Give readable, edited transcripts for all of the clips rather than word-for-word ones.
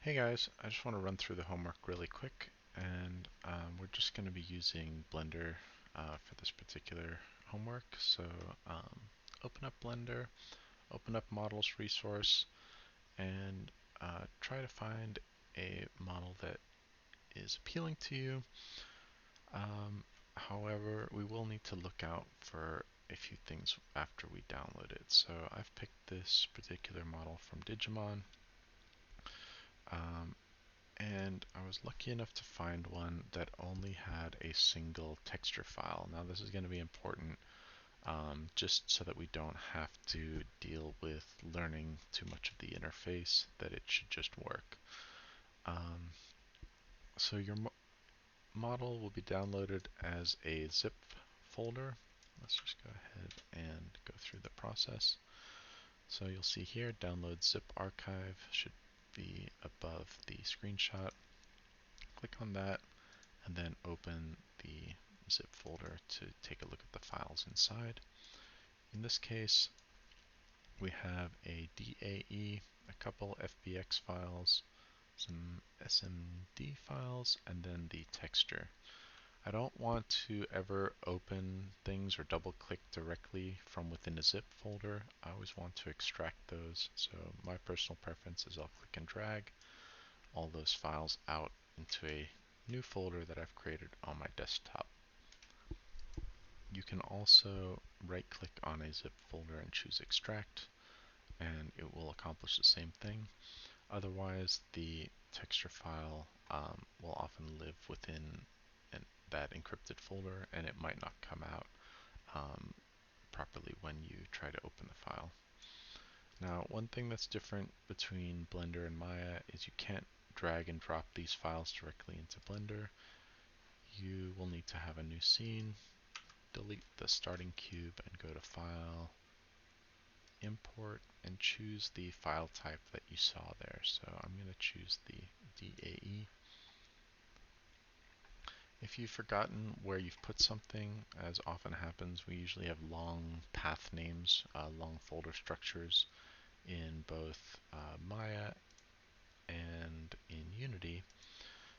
Hey guys, I just want to run through the homework really quick, and we're just going to be using Blender for this particular homework. So open up Blender, open up Models resource, and try to find a model that is appealing to you. However, we will need to look out for a few things after we download it. So I've picked this particular model from Digimon. Um, and I was lucky enough to find one that only had a single texture file. Now this is going to be important just so that we don't have to deal with learning too much of the interface, that it should just work. Um, so your model will be downloaded as a zip folder. Let's just go ahead and go through the process. So you'll see here, download zip archive should be above the screenshot. Click on that, and then open the zip folder to take a look at the files inside. In this case, we have a DAE, a couple FBX files, some SMD files, and then the texture. I don't want to ever open things or double click directly from within a zip folder. I always want to extract those. So my personal preference is I'll click and drag all those files out into a new folder that I've created on my desktop. You can also right click on a zip folder and choose extract, and it will accomplish the same thing. Otherwise, the texture file will often live within that encrypted folder, and it might not come out properly when you try to open the file. Now, one thing that's different between Blender and Maya is you can't drag and drop these files directly into Blender. You will need to have a new scene, delete the starting cube, and go to File, Import, and choose the file type that you saw there. So I'm going to choose the DAE. If you've forgotten where you've put something, as often happens, we usually have long path names, long folder structures in both Maya and in Unity.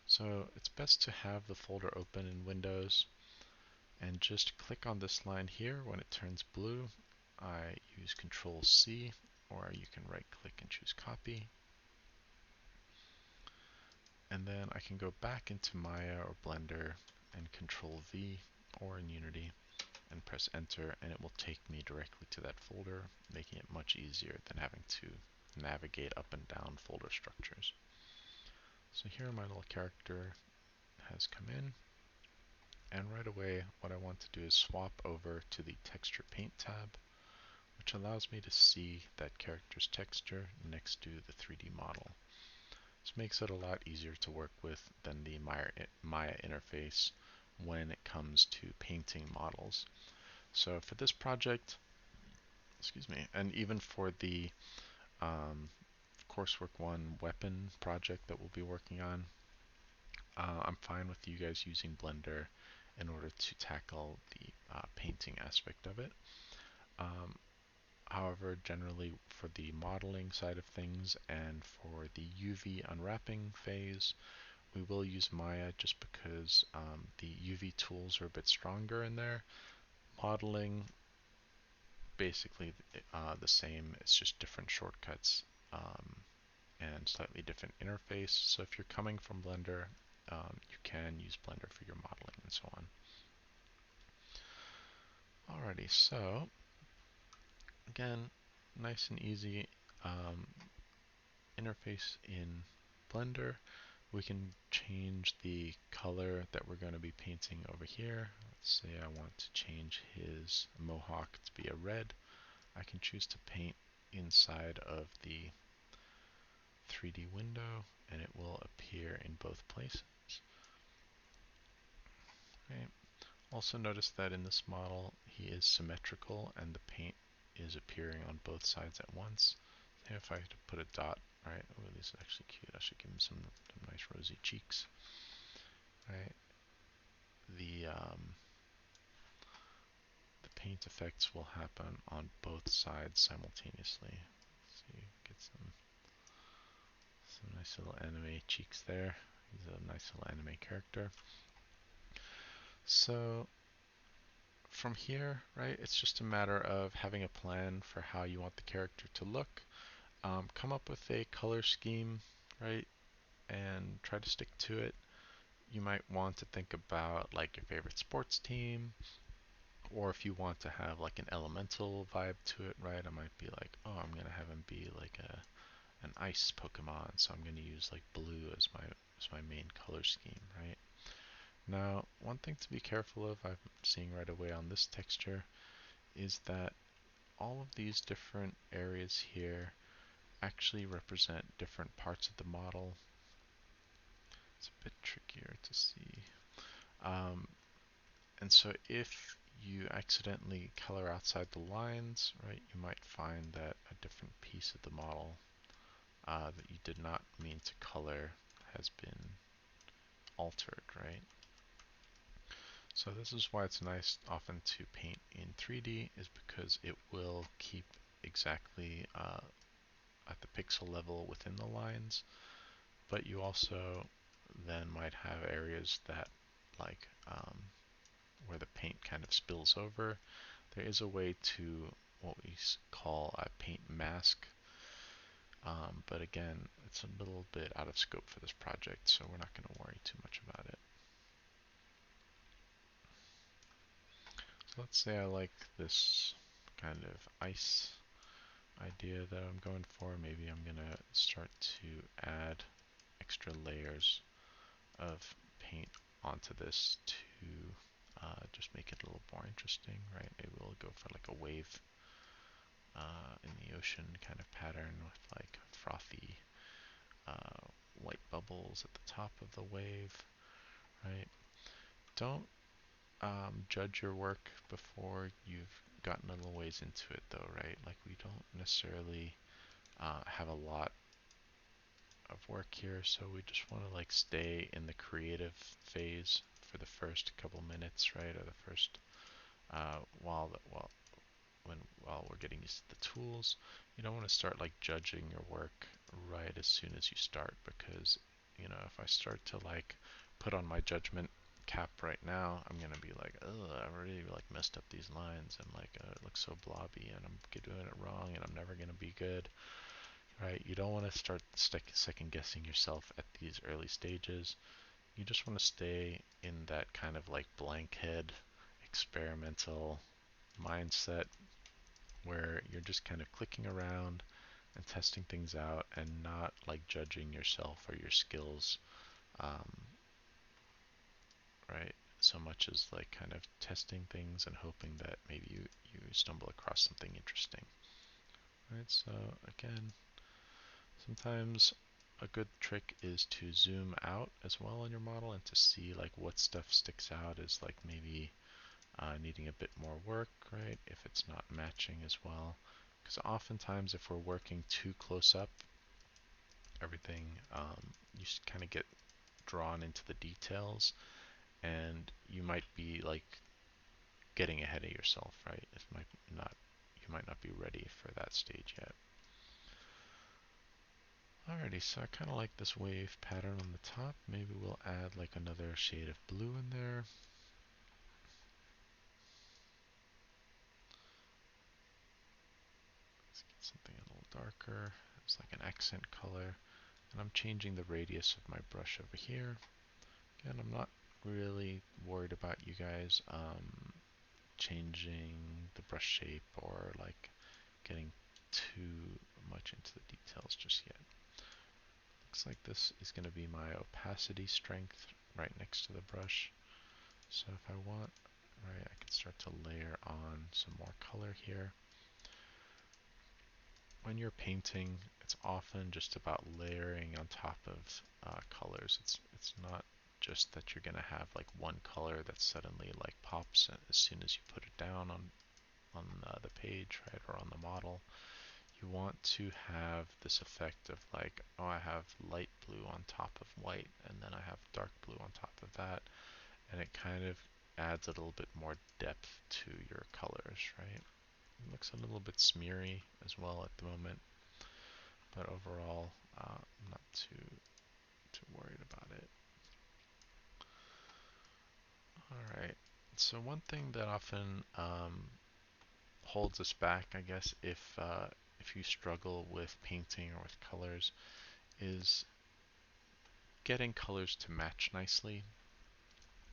So it's best to have the folder open in Windows and just click on this line here. When it turns blue, I use Control C, or you can right click and choose copy. And then I can go back into Maya or Blender and Control V, or in Unity, and press enter, and it will take me directly to that folder, making it much easier than having to navigate up and down folder structures. So here my little character has come in, and right away what I want to do is swap over to the texture paint tab, which allows me to see that character's texture next to the 3D model. This makes it a lot easier to work with than the Maya interface when it comes to painting models. So for this project, excuse me, and even for the Coursework 1 weapon project that we'll be working on, I'm fine with you guys using Blender in order to tackle the painting aspect of it. Um, However, generally for the modeling side of things and for the UV unwrapping phase, we will use Maya just because the UV tools are a bit stronger in there. Modeling, basically the same, it's just different shortcuts and slightly different interface. So if you're coming from Blender, you can use Blender for your modeling and so on. Alrighty, so again, nice and easy interface in Blender. We can change the color that we're going to be painting over here. Let's say I want to change his mohawk to be a red. I can choose to paint inside of the 3D window, and it will appear in both places. Okay. Also notice that in this model he is symmetrical and the paint is appearing on both sides at once. If I had to put a dot, right, oh, this is actually cute. I should give him some nice rosy cheeks. Right, the paint effects will happen on both sides simultaneously. Let's see, get Some nice little anime cheeks there. He's a nice little anime character. So from here, right, it's just a matter of having a plan for how you want the character to look. Come up with a color scheme, right, and try to stick to it. You might want to think about like your favorite sports team, or if you want to have like an elemental vibe to it, right? I might be like, oh, I'm gonna have him be like an ice Pokemon, so I'm gonna use like blue as my main color scheme, right? Now, one thing to be careful of, I'm seeing right away on this texture, is that all of these different areas here actually represent different parts of the model. It's a bit trickier to see. Um, and so if you accidentally color outside the lines, right, you might find that a different piece of the model that you did not mean to color has been altered, right? So this is why it's nice often to paint in 3D, is because it will keep exactly at the pixel level within the lines, but you also then might have areas that like where the paint kind of spills over. There is a way to what we call a paint mask, but again, it's a little bit out of scope for this project, so we're not going to worry too much about it. So let's say I like this kind of ice idea that I'm going for. Maybe I'm going to start to add extra layers of paint onto this to just make it a little more interesting, right? Maybe we'll go for like a wave in the ocean kind of pattern with like frothy white bubbles at the top of the wave, right? Don't judge your work before you've gotten a little ways into it though, right? Like we don't necessarily have a lot of work here, so we just want to like stay in the creative phase for the first couple minutes, right? Or the first while we're getting used to the tools. You don't want to start like judging your work right as soon as you start, because you know, if I start to like put on my judgment cap right now, I'm gonna be like, oh, I really like messed up these lines, and like it looks so blobby, and I'm doing it wrong, and I'm never gonna be good, right? You don't want to start second guessing yourself at these early stages. You just want to stay in that kind of like blank head experimental mindset where you're just kind of clicking around and testing things out and not like judging yourself or your skills, um, right? So much as like kind of testing things and hoping that maybe you stumble across something interesting, right? So again, sometimes a good trick is to zoom out as well on your model and to see like what stuff sticks out as like maybe needing a bit more work, right? If it's not matching as well. Because oftentimes if we're working too close up, everything, you kind of get drawn into the details, and you might be like getting ahead of yourself, right? It might not, you might not be ready for that stage yet. Alrighty, so I kind of like this wave pattern on the top. Maybe we'll add like another shade of blue in there. Let's get something a little darker. It's like an accent color. And I'm changing the radius of my brush over here. Again, I'm not really worried about you guys changing the brush shape or like getting too much into the details just yet. Looks like this is going to be my opacity strength right next to the brush. So if I want, right, I can start to layer on some more color here. When you're painting, it's often just about layering on top of colors. It's not just that you're gonna have like one color that suddenly like pops as soon as you put it down on the page, right, or on the model. You want to have this effect of like, oh, I have light blue on top of white, and then I have dark blue on top of that, and it kind of adds a little bit more depth to your colors, right? It looks a little bit smeary as well at the moment, but overall, not too So one thing that often holds us back, I guess, if you struggle with painting or with colors, is getting colors to match nicely.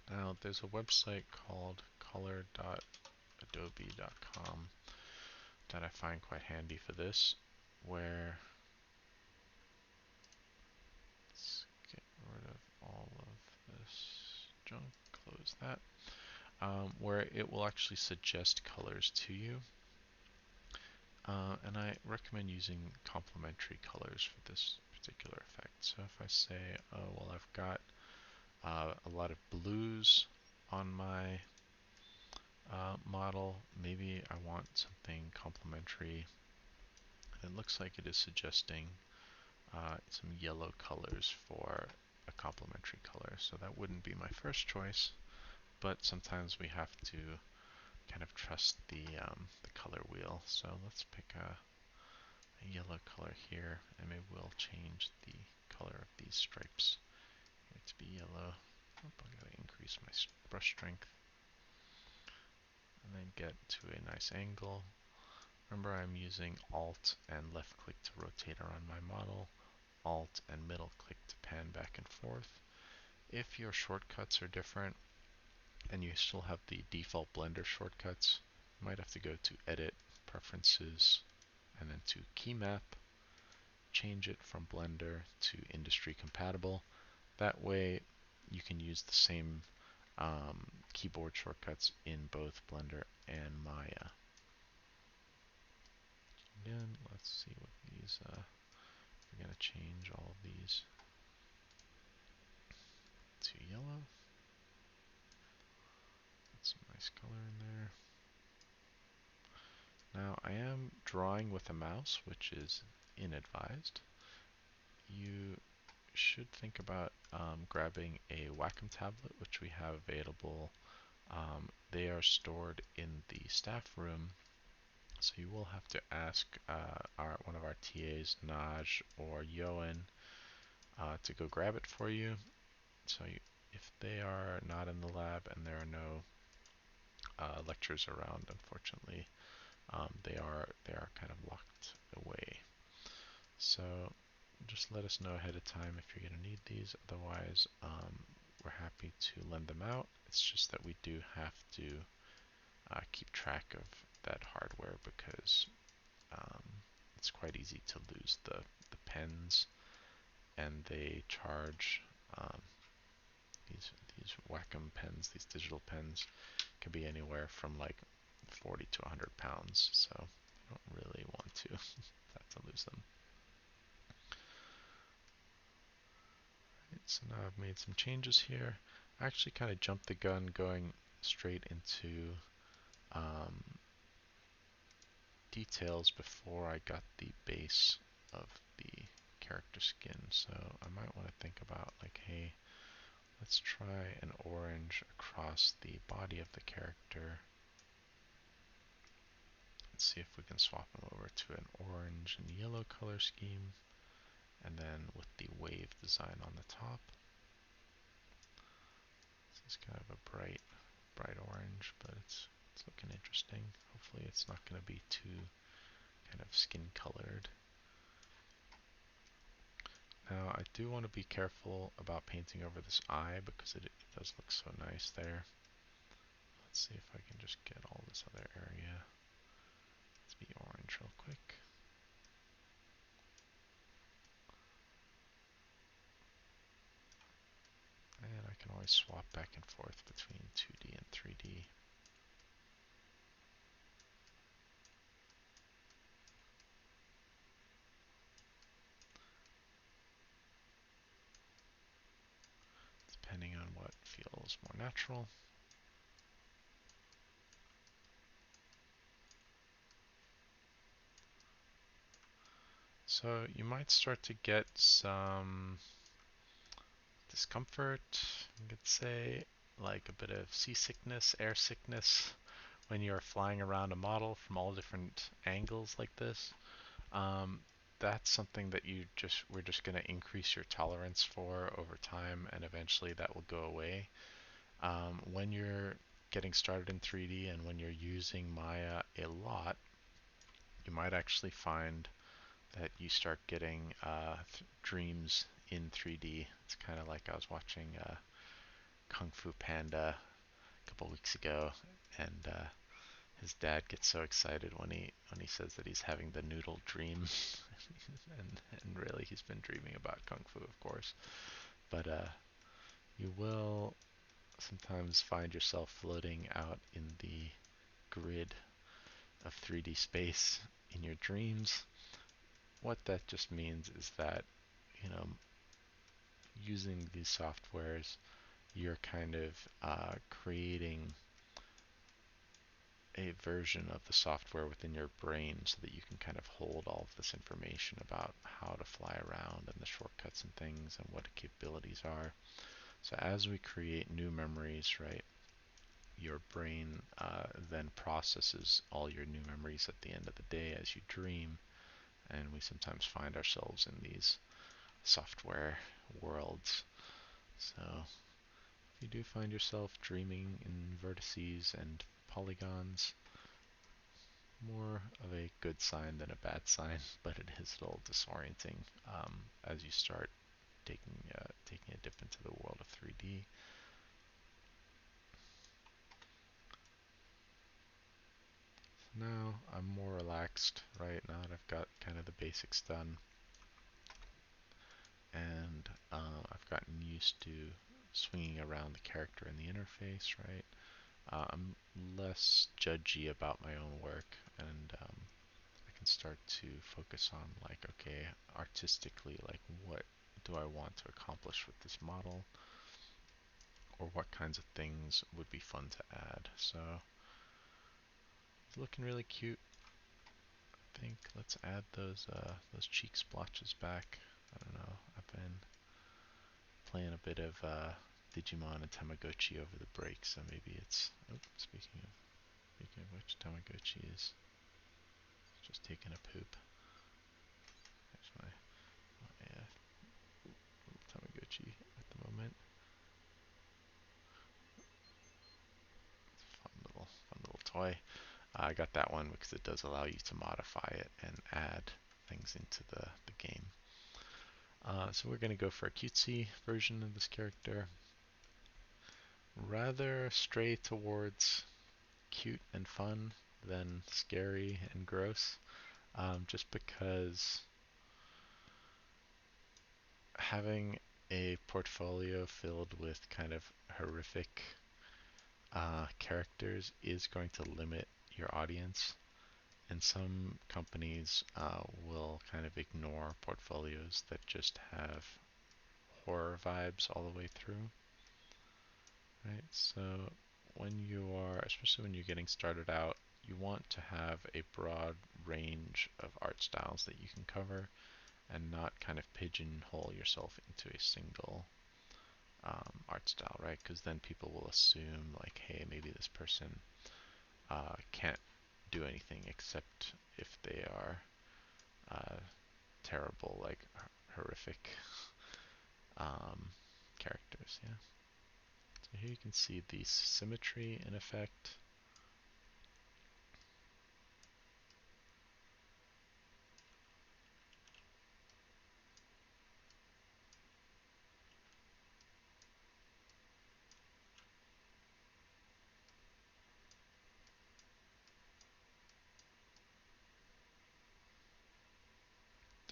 Now, there's a website called color.adobe.com that I find quite handy for this, where let's get rid of all of this junk, close that, where it will actually suggest colors to you. And I recommend using complementary colors for this particular effect. So if I say, oh, well, I've got a lot of blues on my model, maybe I want something complementary. It looks like it is suggesting some yellow colors for a complementary color. So that wouldn't be my first choice, but sometimes we have to kind of trust the color wheel. So let's pick a yellow color here, and maybe we'll change the color of these stripes here to be yellow. Oh, I gotta increase my brush strength, and then get to a nice angle. Remember, I'm using Alt and left click to rotate around my model, Alt and middle click to pan back and forth. If your shortcuts are different and you still have the default Blender shortcuts, you might have to go to Edit, Preferences, and then to Key Map, change it from Blender to industry compatible. That way you can use the same keyboard shortcuts in both Blender and Maya. Again, let's see what these, we're going to change all of these to yellow. Put some nice color in there. Now I am drawing with a mouse, which is inadvised. You should think about grabbing a Wacom tablet, which we have available. They are stored in the staff room, so you will have to ask one of our TAs, Naj or Yoan, to go grab it for you. So if they are not in the lab and there are no lectures around, unfortunately, they are kind of locked away. So just let us know ahead of time if you're going to need these. Otherwise, we're happy to lend them out. It's just that we do have to keep track of that hardware because it's quite easy to lose the pens, and they charge these Wacom pens, these digital pens, can be anywhere from like 40 to 100 pounds. So you don't really want to have to lose them. Right, so now I've made some changes here. I actually kind of jumped the gun going straight into details before I got the base of the character skin. So I might want to think about like, hey, let's try an orange across the body of the character. Let's see if we can swap him over to an orange and yellow color scheme, and then with the wave design on the top. This is kind of a bright orange, but it's looking interesting. Hopefully it's not going to be too kind of skin colored. Now I do want to be careful about painting over this eye because it does look so nice there. Let's see if I can just get all this other area to be orange real quick. And I can always swap back and forth between 2D and 3D. Depending on what feels more natural. So you might start to get some discomfort, you could say, like a bit of seasickness, air sickness, when you're flying around a model from all different angles like this. Um, that's something that we're just going to increase your tolerance for over time, and eventually that will go away. When you're getting started in 3D and when you're using Maya a lot, you might actually find that you start getting dreams in 3D. It's kind of like I was watching Kung Fu Panda a couple weeks ago, and his dad gets so excited when he says that he's having the noodle dream, and really he's been dreaming about Kung Fu, of course. But you will sometimes find yourself floating out in the grid of 3D space in your dreams. What that just means is that, you know, using these softwares, you're kind of creating a version of the software within your brain so that you can kind of hold all of this information about how to fly around and the shortcuts and things and what the capabilities are. So as we create new memories, right, your brain then processes all your new memories at the end of the day as you dream, and we sometimes find ourselves in these software worlds. So if you do find yourself dreaming in vertices and polygons, more of a good sign than a bad sign, but it is a little disorienting as you start taking a dip into the world of 3D. So now I'm more relaxed, right? Now that I've got kind of the basics done, and I've gotten used to swinging around the character in the interface, right? I'm less judgy about my own work, and I can start to focus on like, okay, artistically, like what do I want to accomplish with this model, or what kinds of things would be fun to add. So it's looking really cute. I think let's add those cheek splotches back. I don't know. I've been playing a bit of Digimon and Tamagotchi over the break, so maybe it's. Oh, speaking of which, Tamagotchi is just taking a poop. There's my Tamagotchi at the moment. Fun little toy. I got that one because it does allow you to modify it and add things into the game. So we're going to go for a cutesy version of this character. Rather stray towards cute and fun than scary and gross. Just because having a portfolio filled with kind of horrific characters is going to limit your audience. And some companies will kind of ignore portfolios that just have horror vibes all the way through, right? So when you are, especially when you're getting started out, you want to have a broad range of art styles that you can cover and not kind of pigeonhole yourself into a single art style, right? Because then people will assume like, hey, maybe this person can't do anything except if they are terrible, like horrific characters. Yeah. So here you can see the symmetry in effect.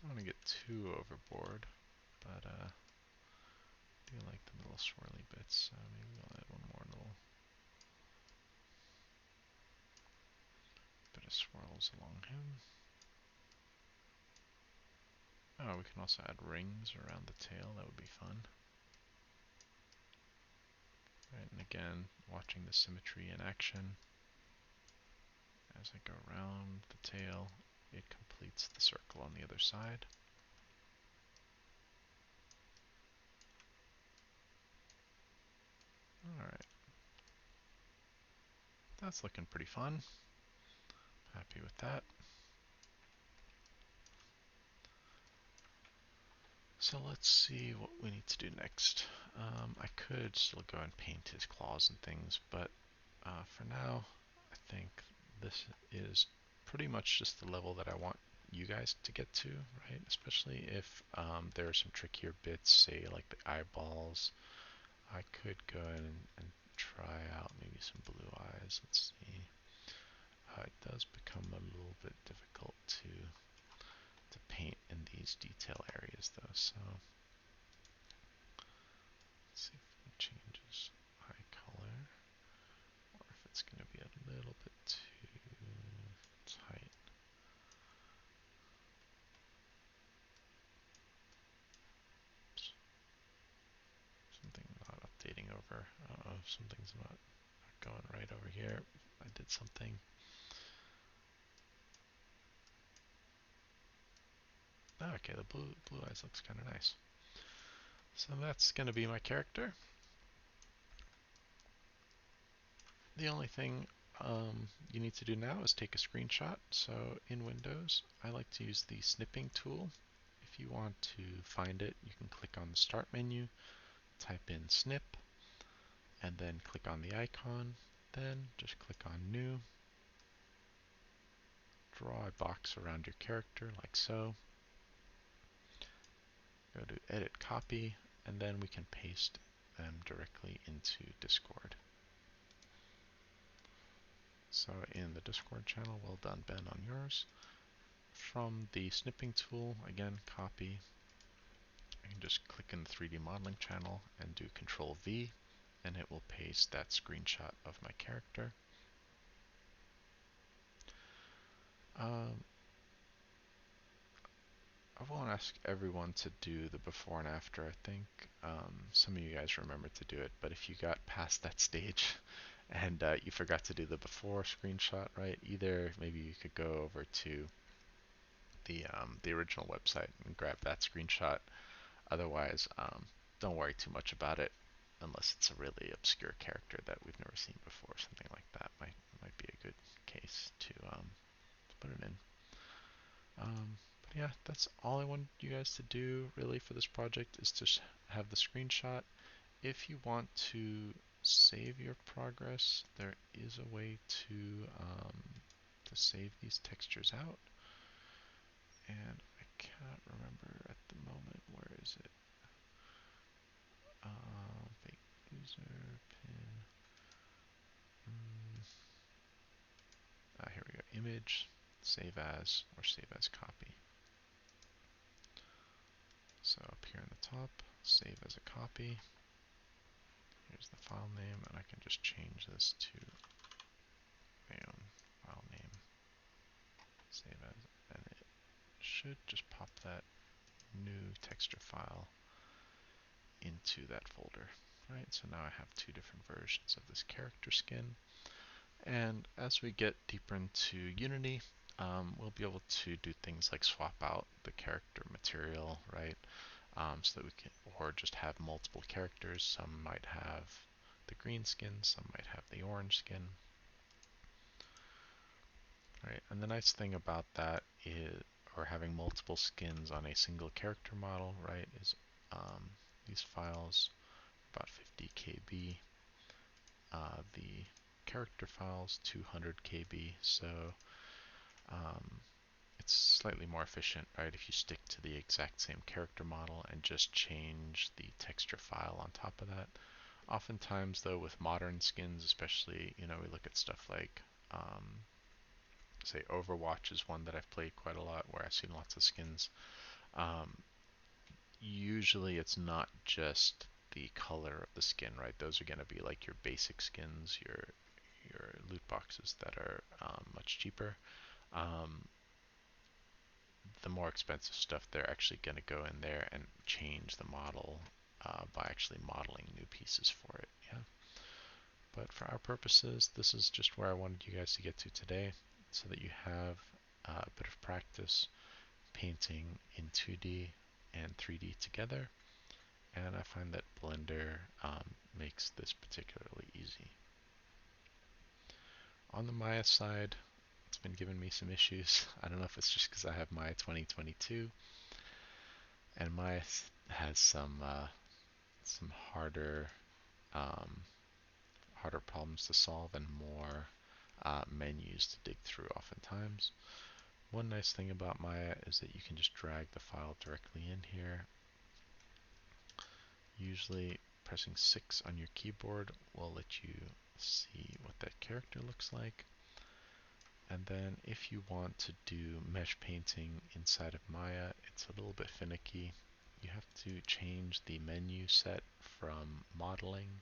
Don't want to get too overboard, but I do like the little swirly bits, so maybe we'll add one more little bit of swirls along him. Oh, we can also add rings around the tail, that would be fun. Right, and again, watching the symmetry in action. As I go around the tail, it completes the circle on the other side. Alright, that's looking pretty fun. Happy with that. So let's see what we need to do next. I could still go and paint his claws and things, but For now, I think this is pretty much just the level that I want you guys to get to, right? Especially if there are some trickier bits, say like the eyeballs. I could go ahead and try out maybe some blue eyes. Let's see. It does become a little bit difficult to paint in these detail areas though, so let's see if it changes eye color, or if it's going to be a little bit too tight. Oops. Something not updating over. I don't know if something's not going right over here. I did something. Oh, okay, the blue eyes looks kind of nice. So that's going to be my character. The only thing you need to do now is take a screenshot. So in Windows, I like to use the snipping tool. If you want to find it, you can click on the Start menu, type in snip, and then click on the icon. Then just click on New. Draw a box around your character like so. Go to Edit Copy, and then we can paste them directly into Discord. So in the Discord channel, well done Ben on yours. From the snipping tool, again, copy. I can just click in the 3D modeling channel and do Control V, and it will paste that screenshot of my character. Um, I won't ask everyone to do the before and after. I think some of you guys remember to do it, but if you got past that stage and you forgot to do the before screenshot, right? Either maybe you could go over to the original website and grab that screenshot. Otherwise, don't worry too much about it unless it's a really obscure character that we've never seen before. Something like that might be a good case to put it in. But yeah, that's all I want you guys to do really for this project is to have the screenshot. If you want to save your progress, there is a way to save these textures out. And I cannot remember at the moment. Where is it? Fake user pin. Here we go. Image, save as, or save as copy. So up here in the top, save as a copy. Here's the file name, and I can just change this to my own file name. Save as, and it should just pop that new texture file into that folder. Right, so now I have two different versions of this character skin. And as we get deeper into Unity, we'll be able to do things like swap out the character material, right? So that we can, or just have multiple characters. Some might have the green skin, some might have the orange skin. Right, and the nice thing about that is, or having multiple skins on a single character model, right, is these files, about 50 KB. The character files, 200 KB. So it's slightly more efficient, right, if you stick to the exact same character model and just change the texture file on top of that. Oftentimes, though, with modern skins, especially, we look at stuff like, say, Overwatch is one that I've played quite a lot, where I've seen lots of skins. Usually, it's not just the color of the skin, right? Those are going to be like your basic skins, your loot boxes that are much cheaper. The more expensive stuff, they're actually going to go in there and change the model by actually modeling new pieces for it. Yeah. But for our purposes, this is just where I wanted you guys to get to today, so that you have a bit of practice painting in 2D and 3D together. And I find that Blender makes this particularly easy. On the Maya side, it's been giving me some issues. I don't know if it's just because I have Maya 2022, and Maya has some harder harder problems to solve and more menus to dig through oftentimes. One nice thing about Maya is that you can just drag the file directly in here. Usually pressing 6 on your keyboard will let you see what that character looks like. And then if you want to do mesh painting inside of Maya, it's a little bit finicky. You have to change the menu set from modeling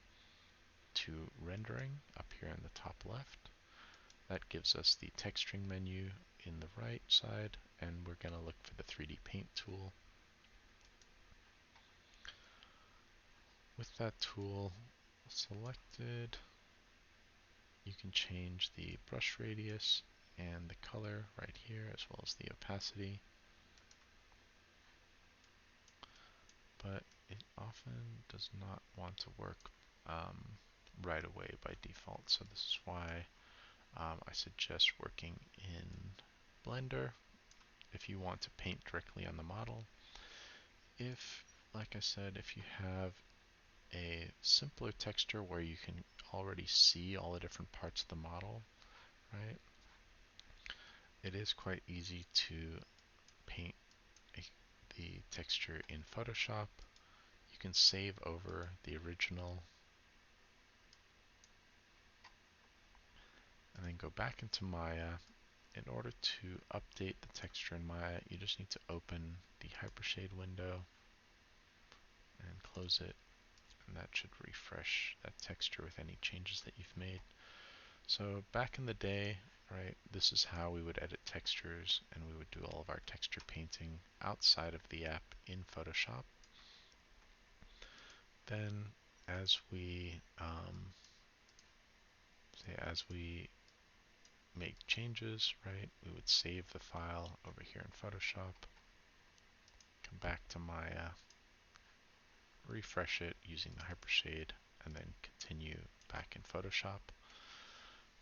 to rendering up here in the top left. That gives us the texturing menu in the right side, and we're going to look for the 3D paint tool. With that tool selected, you can change the brush radius and the color right here, as well as the opacity. But it often does not want to work right away by default. So this is why I suggest working in Blender if you want to paint directly on the model. If, like I said, if you have a simpler texture where you can already see all the different parts of the model, right? It is quite easy to paint the texture in Photoshop. You can save over the original and then go back into Maya. In order to update the texture in Maya, you just need to open the Hypershade window and close it, and that should refresh that texture with any changes that you've made. So back in the day, right, this is how we would edit textures, and we would do all of our texture painting outside of the app in Photoshop. Then as we make changes, right, we would save the file over here in Photoshop, come back to Maya, refresh it using the Hypershade, and then continue back in Photoshop.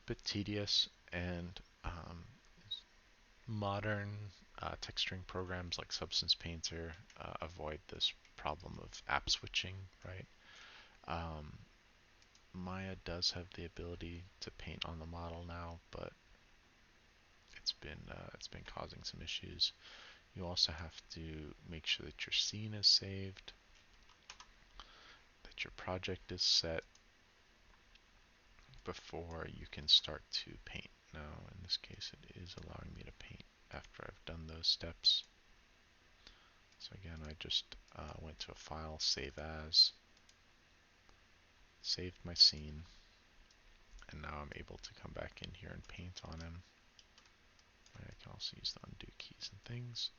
Bit tedious, and modern texturing programs like Substance Painter avoid this problem of app switching, right? Maya does have the ability to paint on the model now, but it's been causing some issues. You also have to make sure that your scene is saved, that your project is set before you can start to paint. Now, in this case, it is allowing me to paint after I've done those steps. So again, I just went to a file, save as, saved my scene, and now I'm able to come back in here and paint on him. I can also use the undo keys and things.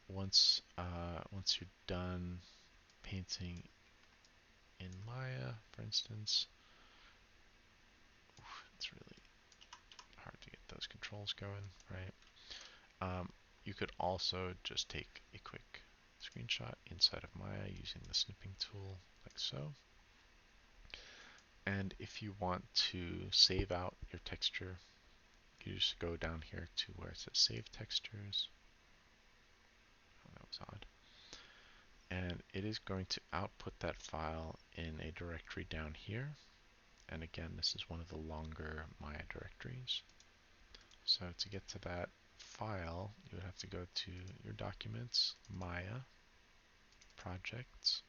Once you're done painting in Maya, for instance, it's really hard to get those controls going, right? You could also just take a quick screenshot inside of Maya using the snipping tool, like so. And if you want to save out your texture, you just go down here to where it says Save Textures. Oh, that was odd. And it is going to output that file in a directory down here. And again, this is one of the longer Maya directories. So to get to that file, you would have to go to your documents, Maya, projects,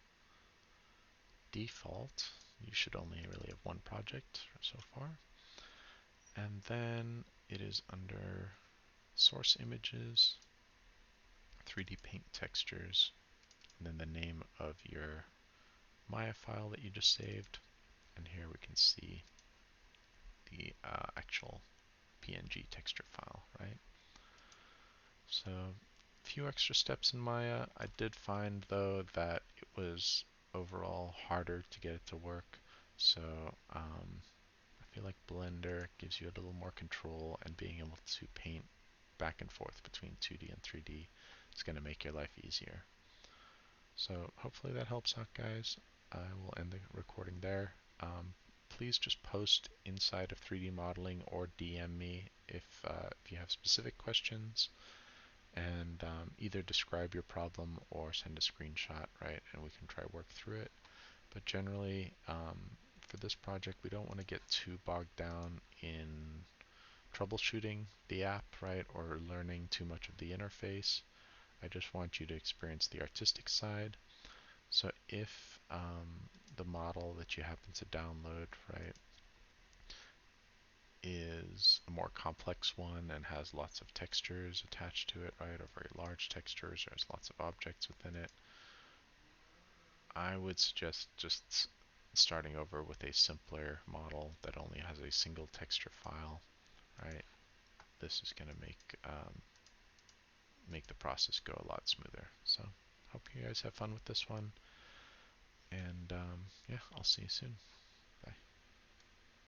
default. You should only really have one project so far. And then it is under source images, 3D paint textures, and then the name of your Maya file that you just saved. And here we can see the actual PNG texture file, right? So a few extra steps in Maya. I did find though that it was overall harder to get it to work. So I feel like Blender gives you a little more control, and being able to paint back and forth between 2D and 3D is going to make your life easier. So hopefully that helps out, guys. I will end the recording there. Please just post inside of 3D modeling or DM me if you have specific questions, and either describe your problem or send a screenshot, right? And we can try work through it. But generally, for this project, we don't want to get too bogged down in troubleshooting the app, right, or learning too much of the interface. I just want you to experience the artistic side. So if the model that you happen to download, right, is a more complex one and has lots of textures attached to it, right, or very large textures, or has lots of objects within it, I would suggest just starting over with a simpler model that only has a single texture file, right? This is going to make the process go a lot smoother. So hope you guys have fun with this one, and yeah, I'll see you soon.